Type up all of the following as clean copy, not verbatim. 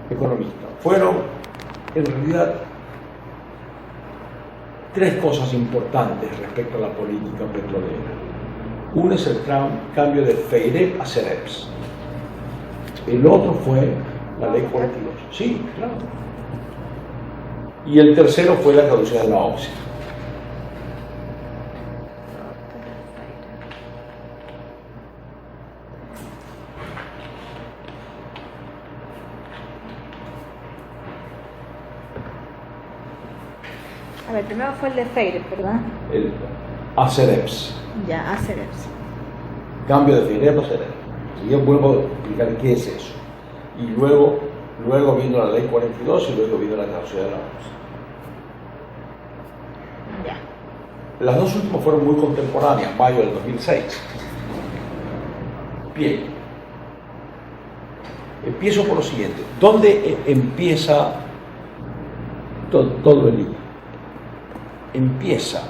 economista. Fueron, en realidad, tres cosas importantes respecto a la política petrolera. Uno es el cambio de FEIREP a CEREPS. El otro fue la ley 42. Sí, claro. Y el tercero fue la caducidad de la OXI. A ver, primero fue el de FEIREP, ¿verdad? El ACEREPS. Ya, ACEREPS. Cambio de FEIREP a CEREPS. Y yo vuelvo a explicar qué es eso. Y luego vino la ley 42 y luego vino la caducidad de la OXI. Ya. Las dos últimas fueron muy contemporáneas, mayo del 2006. Bien. Empiezo por lo siguiente. ¿Dónde empieza todo el lío? Empieza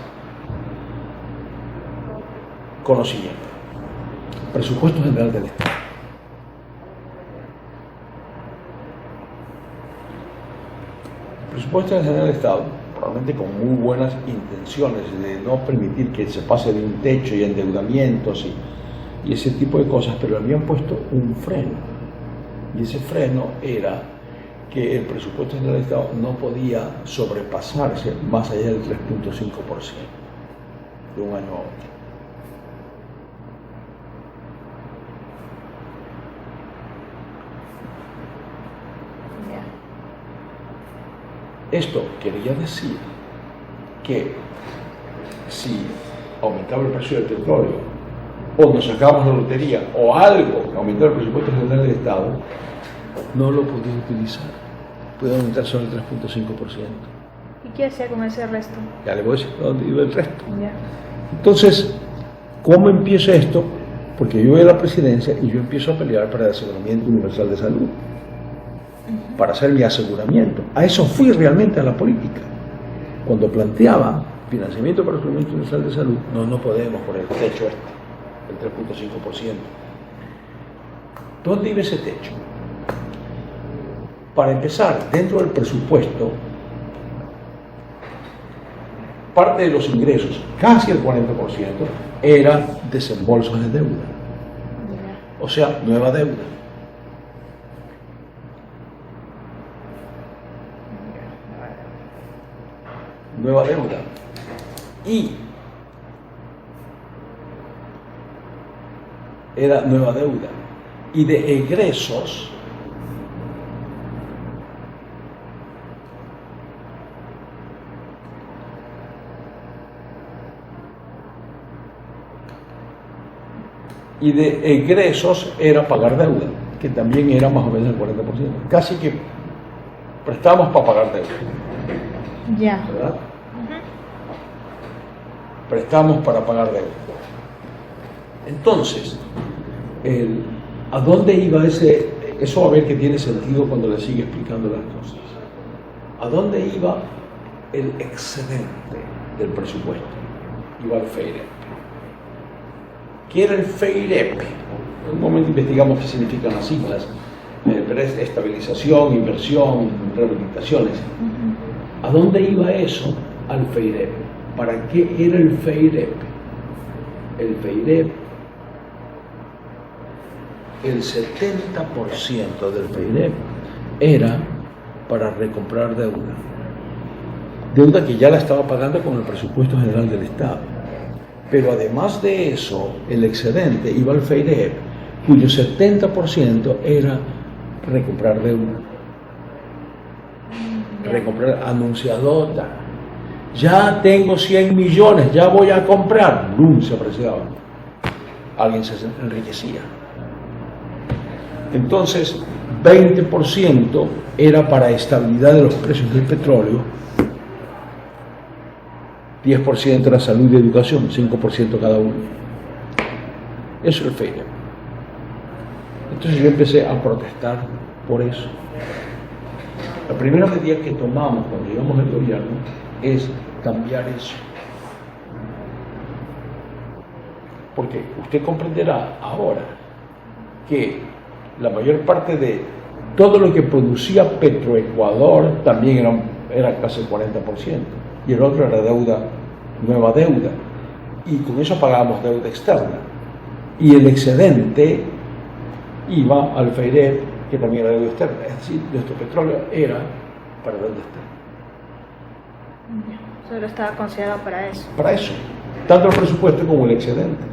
con lo siguiente: presupuesto general del Estado. El presupuesto general del Estado, probablemente con muy buenas intenciones de no permitir que se pase de un techo y endeudamientos y ese tipo de cosas, pero le habían puesto un freno, y ese freno era que el presupuesto general del Estado no podía sobrepasarse más allá del 3.5% de un año a otro. Esto quería decir que si aumentaba el precio del petróleo o nos sacábamos la lotería o algo que aumentaba el presupuesto general del Estado, no lo podía utilizar. Puede aumentar solo el 3.5%. ¿Y qué hacía con ese resto? Ya le voy a decir dónde iba el resto. Ya. Entonces, ¿cómo empieza esto? Porque yo voy a la presidencia y yo empiezo a pelear para el aseguramiento universal de salud, para hacer mi aseguramiento. A eso fui realmente a la política. Cuando planteaba financiamiento para el aseguramiento universal de salud, no podemos por el techo el 3.5%. ¿Dónde iba ese techo? Para empezar, dentro del presupuesto, parte de los ingresos, casi el 40%, eran desembolsos de deuda. O sea, nueva deuda. Nueva deuda. Y era nueva deuda. Y de egresos, era pagar deuda, que también era más o menos el 40%. Casi que prestamos para pagar deuda. Ya. ¿Verdad? Prestamos para pagar deuda. Entonces, ¿a dónde iba ese? Eso va a ver que tiene sentido cuando le sigue explicando las cosas. ¿A dónde iba el excedente del presupuesto? Iba al FEIREP. ¿Qué era el FEIREP? En un momento investigamos qué significan las siglas. Pero es estabilización, inversión, rehabilitaciones. ¿A dónde iba eso? Al FEIREP. ¿Para qué era el FEIREP? El FEIREP, el 70% del FEIREP era para recomprar deuda. Deuda que ya la estaba pagando con el presupuesto general del Estado. Pero además de eso, el excedente iba al FEIREP, cuyo 70% era recomprar deuda. Recomprar anunciadota. Ya tengo 100 millones, ya voy a comprar. ¡Bum! Se apreciaba. Alguien se enriquecía. Entonces, 20% era para estabilidad de los precios del petróleo, 10% era salud y educación, 5% cada uno. Eso es el FEIREP. Entonces yo empecé a protestar por eso. La primera medida que tomamos cuando llegamos al gobierno es cambiar eso. Porque usted comprenderá ahora que la mayor parte de todo lo que producía Petroecuador también era casi el 40%, y el otro era nueva deuda, y con eso pagábamos deuda externa, y el excedente iba al FEIREP, que también era deuda externa, es decir, nuestro petróleo era para deuda externa. Solo estaba considerado para eso. Para eso, tanto el presupuesto como el excedente.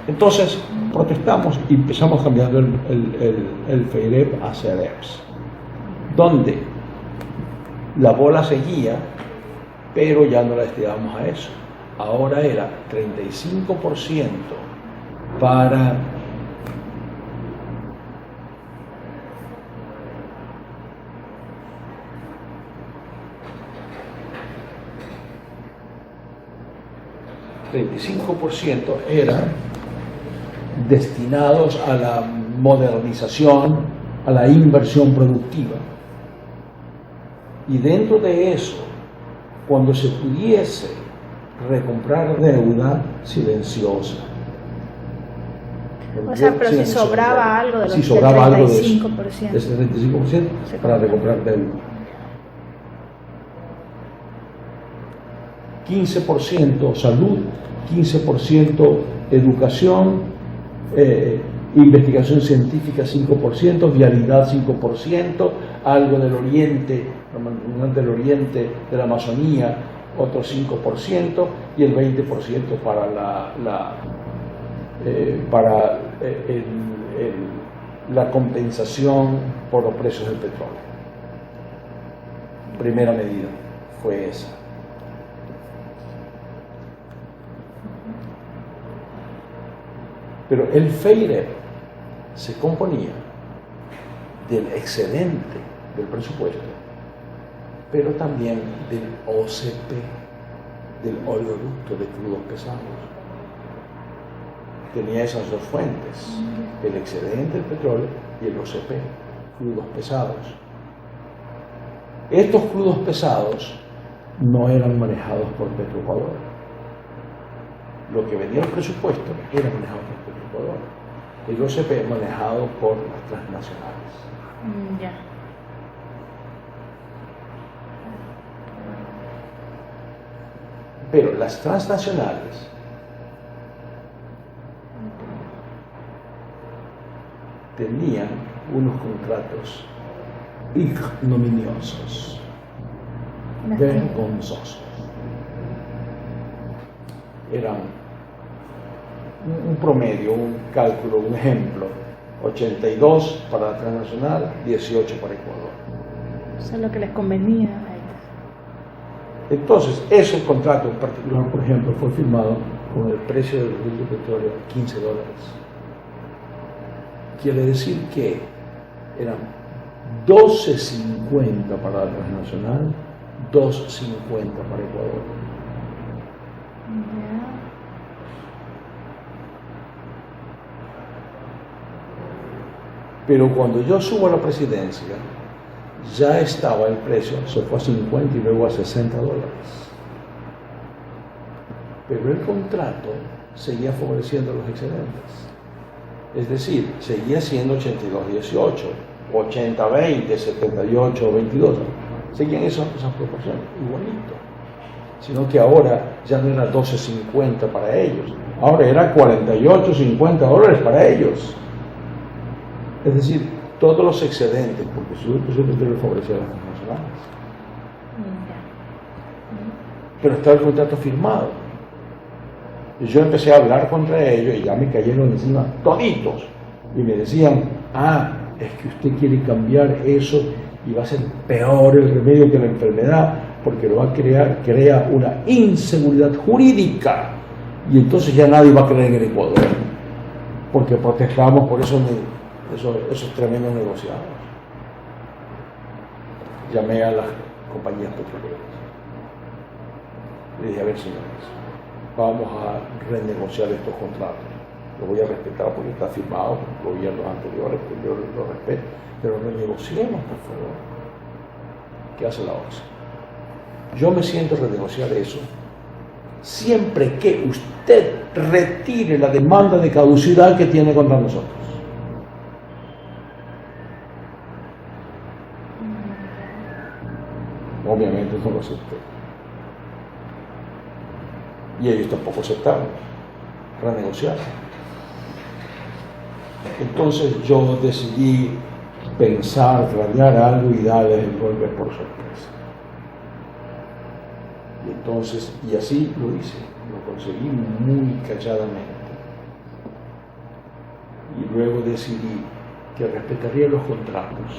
Entonces protestamos y empezamos cambiando el FEIREP a CEDEPS, donde la bola seguía, pero ya no la destinábamos a eso. Ahora era 35% para eran destinados a la modernización, a la inversión productiva. Y dentro de eso, cuando se pudiese recomprar deuda silenciosa. O sea, pero si sobraba algo de los si sobraba algo de 35%. De ese 35% para recomprar deuda. 15% salud, 15% educación, investigación científica 5%, vialidad 5%, algo del oriente, de la Amazonía, otro 5%, y el 20% para la compensación por los precios del petróleo. Primera medida fue esa. Pero el FEIREP se componía del excedente del presupuesto, pero también del OCP, del oleoducto de crudos pesados. Tenía esas dos fuentes, el excedente del petróleo y el OCP, crudos pesados. Estos crudos pesados no eran manejados por Petroecuador. Lo que venía al presupuesto era manejado por Petroecuador. El OCP manejado por las transnacionales. Ya. Pero las transnacionales tenían unos contratos ignominiosos, vergonzosos. Eran un promedio, un cálculo, un ejemplo: 82 para la transnacional, 18 para Ecuador. Eso es lo que les convenía a ellos. Entonces, ese contrato en particular, por ejemplo, fue firmado con el precio del barril de petróleo a $15. Quiere decir que eran 12.50 para la transnacional, 2.50 para Ecuador. Pero cuando yo subo a la presidencia, ya estaba el precio, se fue a 50 y luego a $60. Pero el contrato seguía favoreciendo los excedentes. Es decir, seguía siendo 82-18, 80-20, 78-22. Seguían esas proporciones, igualito. Sino que ahora ya no era 12.50 para ellos, ahora era $48.50 para ellos. Es decir, todos los excedentes, porque su petróleo favorecía a las transnacionales. Pero estaba el contrato firmado. Y yo empecé a hablar contra ellos y ya me cayeron encima toditos. Y me decían, es que usted quiere cambiar eso y va a ser peor el remedio que la enfermedad, porque lo va a crea una inseguridad jurídica. Y entonces ya nadie va a creer en el Ecuador, porque protestamos por esos tremendos negociados. Llamé a las compañías petroleras. Le dije, a ver, señores, vamos a renegociar estos contratos. Lo voy a respetar porque está firmado por los gobiernos anteriores, porque yo lo respeto, pero renegociemos, por favor. ¿Qué hace la OCSE? Yo me siento a renegociar eso siempre que usted retire la demanda de caducidad que tiene contra nosotros. no lo acepté. Y ellos tampoco aceptaron renegociar. Entonces yo decidí pensar, planear algo y darles el golpe por sorpresa. Y entonces, y así lo hice, lo conseguí muy calladamente. Y luego decidí que respetaría los contratos,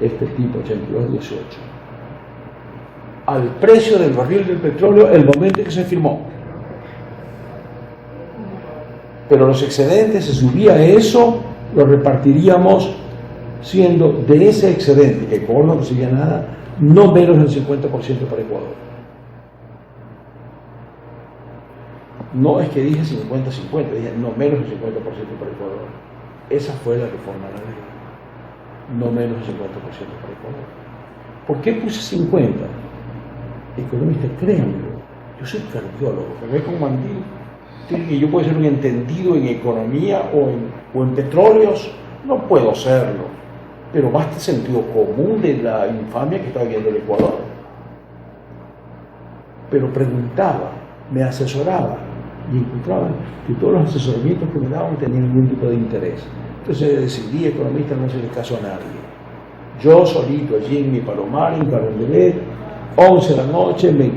este tipo 82-18, al precio del barril del petróleo el momento en que se firmó. Pero los excedentes, si subía eso, lo repartiríamos siendo de ese excedente, que Ecuador no recibía nada, no menos del 50% para Ecuador. No es que dije 50-50, dije no menos del 50% para Ecuador. Esa fue la reforma de la ley. No menos del 50% para Ecuador. ¿Por qué puse 50? Economista, créanlo, yo soy cardiólogo, me ve con mandil. Que yo puedo ser un entendido en economía o en petróleos, no puedo serlo, pero basta el sentido común de la infamia que está viviendo el Ecuador. Pero preguntaba, me asesoraba y encontraba que todos los asesoramientos que me daban no tenían ningún tipo de interés. Entonces decidí, economista, no hacerle caso a nadie. Yo solito allí en mi Palomar, en Carondelet, 11 de la noche, me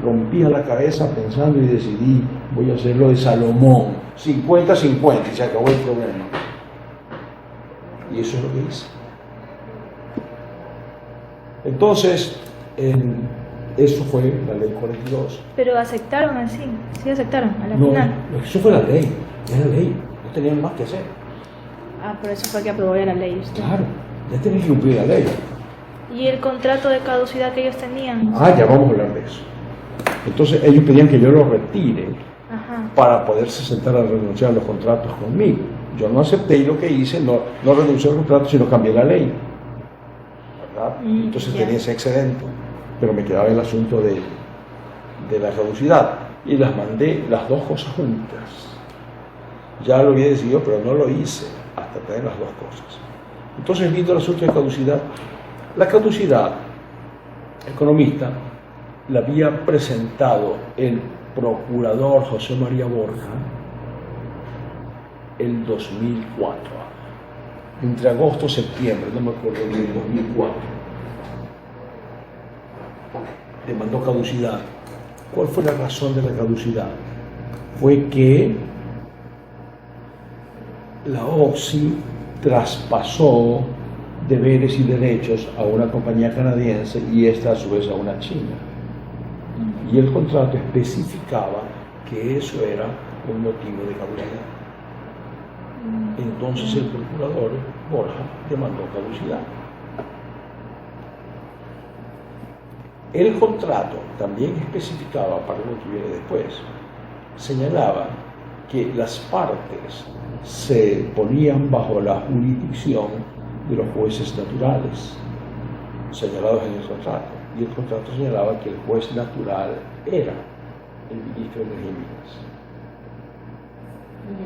rompía la cabeza pensando y decidí, voy a hacerlo de Salomón, 50-50, y se acabó el problema. Y eso es lo que hice. Entonces, eso fue la ley 42. Pero aceptaron así, sí aceptaron a la No, final. eso fue la ley, era la ley, no tenían más que hacer. Ah, por eso fue que aprobó ya la ley usted. Claro, ya tenían que cumplir la ley. ¿Y el contrato de caducidad que ellos tenían? Ah, ya vamos a hablar de eso. Entonces ellos pedían que yo lo retire para poderse sentar a renunciar a los contratos conmigo. Yo no acepté y lo que hice, no renuncié al contrato, sino cambié la ley. ¿Verdad? Entonces tenía ese excedente, pero me quedaba el asunto de la caducidad. Y las mandé las dos cosas juntas. Ya lo había decidido, pero no lo hice hasta tener las dos cosas. Entonces, viendo el asunto de caducidad, la caducidad, economista, la había presentado el procurador José María Borja el 2004, entre agosto y septiembre, no me acuerdo bien, 2004. Demandó caducidad. ¿Cuál fue la razón de la caducidad? Fue que la OXI traspasó deberes y derechos a una compañía canadiense y esta a su vez a una china. Y el contrato especificaba que eso era un motivo de caducidad. Entonces el procurador Borja demandó caducidad. El contrato también especificaba, para lo que viene después, señalaba que las partes se ponían bajo la jurisdicción de los jueces naturales señalados en el contrato. Y el contrato señalaba que el juez natural era el ministro de Energía y Minas.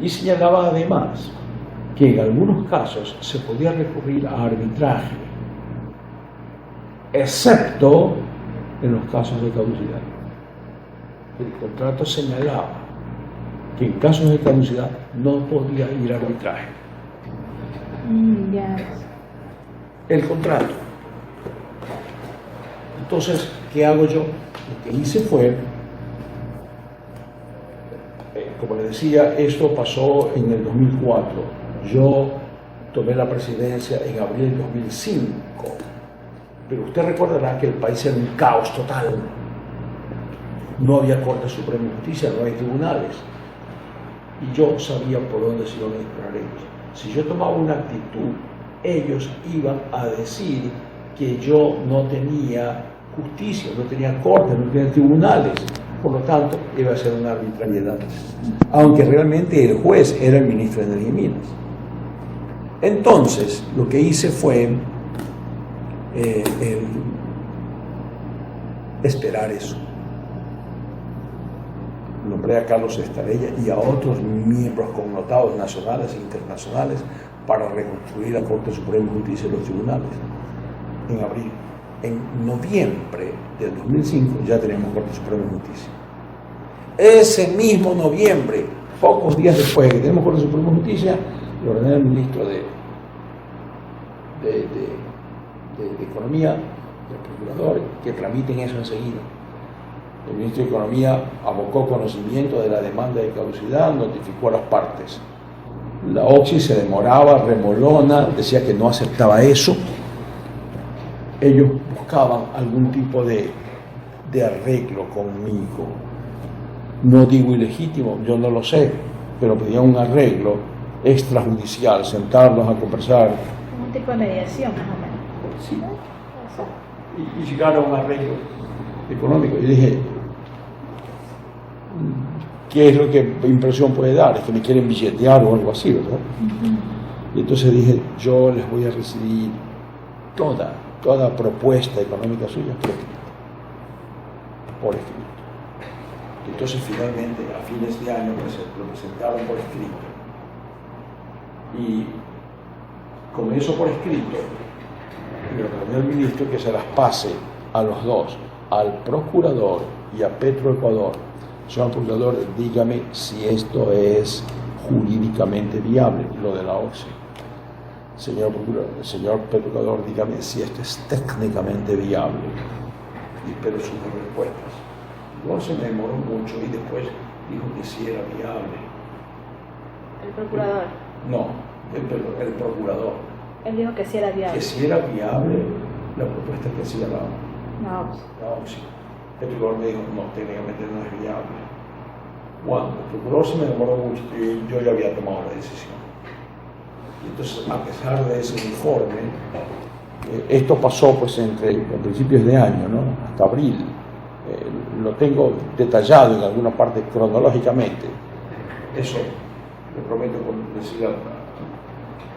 Y señalaba además que en algunos casos se podía recurrir a arbitraje, excepto en los casos de caducidad. El contrato señalaba que en casos de caducidad no podía ir a arbitraje. El contrato. Entonces, ¿qué hago yo? Lo que hice fue, como le decía, esto pasó en el 2004. Yo tomé la presidencia en abril del 2005. Pero usted recordará que el país era un caos total. No había Corte Suprema de Justicia, no había tribunales. Y yo sabía por dónde se iban a disparar ellos. Si yo tomaba una actitud, ellos iban a decir que yo no tenía justicia, no tenía corte, no tenía tribunales. Por lo tanto, iba a ser una arbitrariedad. Aunque realmente el juez era el ministro de Energía y Minas. Entonces, lo que hice fue esperar eso. Nombré a Carlos Estarella y a otros miembros connotados nacionales e internacionales para reconstruir la Corte Suprema de Justicia y los tribunales en abril. en noviembre del 2005 ya teníamos Corte Suprema de Justicia. Ese mismo noviembre, pocos días después de que tenemos Corte Suprema de Justicia, le ordené al ministro de Economía, del procurador, que tramiten eso enseguida. El ministro de Economía abocó conocimiento de la demanda de caducidad, notificó a las partes. La OXI se demoraba, remolona, decía que no aceptaba eso. Ellos buscaban algún tipo de arreglo conmigo. No digo ilegítimo, yo no lo sé, pero pedían un arreglo extrajudicial, sentarnos a conversar. Un tipo de mediación, más o menos. Sí. Y llegar a un arreglo económico. Y dije, ¿qué es lo que impresión puede dar? Es que me quieren billetear o algo así, ¿verdad? Y entonces dije, yo les voy a recibir toda propuesta económica suya por escrito. Entonces finalmente a fines de año lo presentaron por escrito. Y con eso por escrito, le ordené al ministro que se las pase a los dos, al procurador y a Petroecuador. Señor procurador, dígame si esto es jurídicamente viable, lo de la OXI. Señor Petroecuador, dígame si esto es técnicamente viable. Y espero sus respuestas. Luego se me demoró mucho y después dijo que sí era viable. ¿El procurador? No, el procurador. Él dijo que sí era viable. Que sí era viable la propuesta que hacía la OXI. El procurador me dijo, no, técnicamente no es viable. Cuando el procurador se me demoró mucho y yo ya había tomado la decisión. Y entonces, a pesar de ese informe, esto pasó pues entre principios de año, ¿no? Hasta abril. Lo tengo detallado en alguna parte cronológicamente. Eso le prometo decir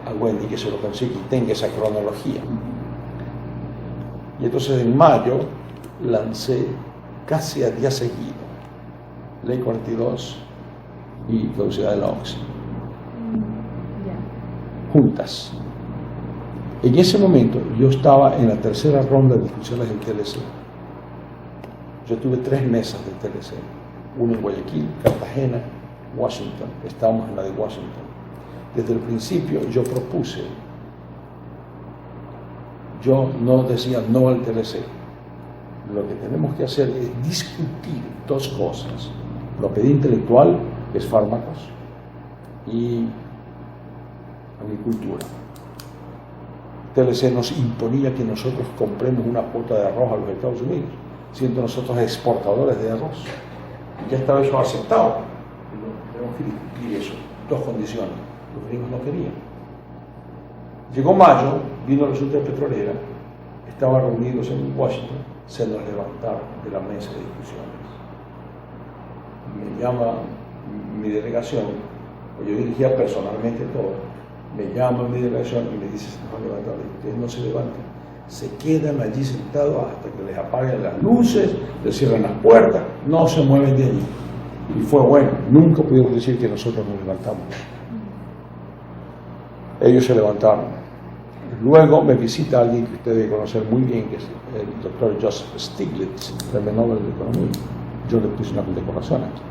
a Wendy que se lo consiga y tenga esa cronología. Y entonces en mayo lancé casi a día seguido Ley 42 y caducidad de la OXI. Juntas. En ese momento yo estaba en la tercera ronda de discusiones del TLC. Yo tuve 3 mesas del TLC, una en Guayaquil, Cartagena, Washington. Estábamos en la de Washington. Desde el principio yo propuse, yo no decía no al TLC. Lo que tenemos que hacer es discutir 2 cosas: propiedad intelectual, que es fármacos, y agricultura. TLC nos imponía que nosotros compremos una cuota de arroz a los Estados Unidos, siendo nosotros exportadores de arroz. Ya estaba eso aceptado. Tenemos que discutir eso, 2 condiciones. Los gringos no querían. Llegó mayo, vino la resulta petrolera, estaban reunidos en Washington, se nos levantaron de la mesa de discusiones. Me llama mi delegación, yo dirigía personalmente todo, me llama mi delegación y me dice, se nos van a levantar, ustedes no se levantan, se quedan allí sentados hasta que les apaguen las luces, les cierran las puertas, no se mueven de allí. Y fue bueno, nunca pudieron decir que nosotros nos levantamos. Ellos se levantaron. Luego me visita alguien que usted debe conocer muy bien, que es el doctor Joseph Stiglitz, premio Nobel de Economía. Yo le puse una condecoración aquí.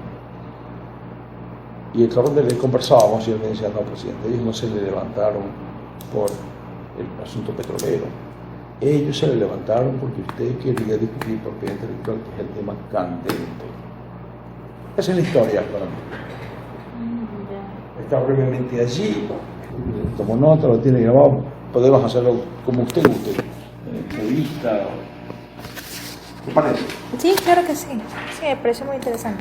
Y el cabrón de él conversábamos y él me decía, no, presidente, ellos no se le levantaron por el asunto petrolero. Ellos se le levantaron porque usted quería discutir propiedad intelectual, que es el tema candente. Esa es la historia económica. Está brevemente allí, tomó nota, lo tiene grabado, podemos hacerlo como usted guste, entrevista. ¿Qué parece? Sí, claro que sí. Sí, me pareció muy interesante.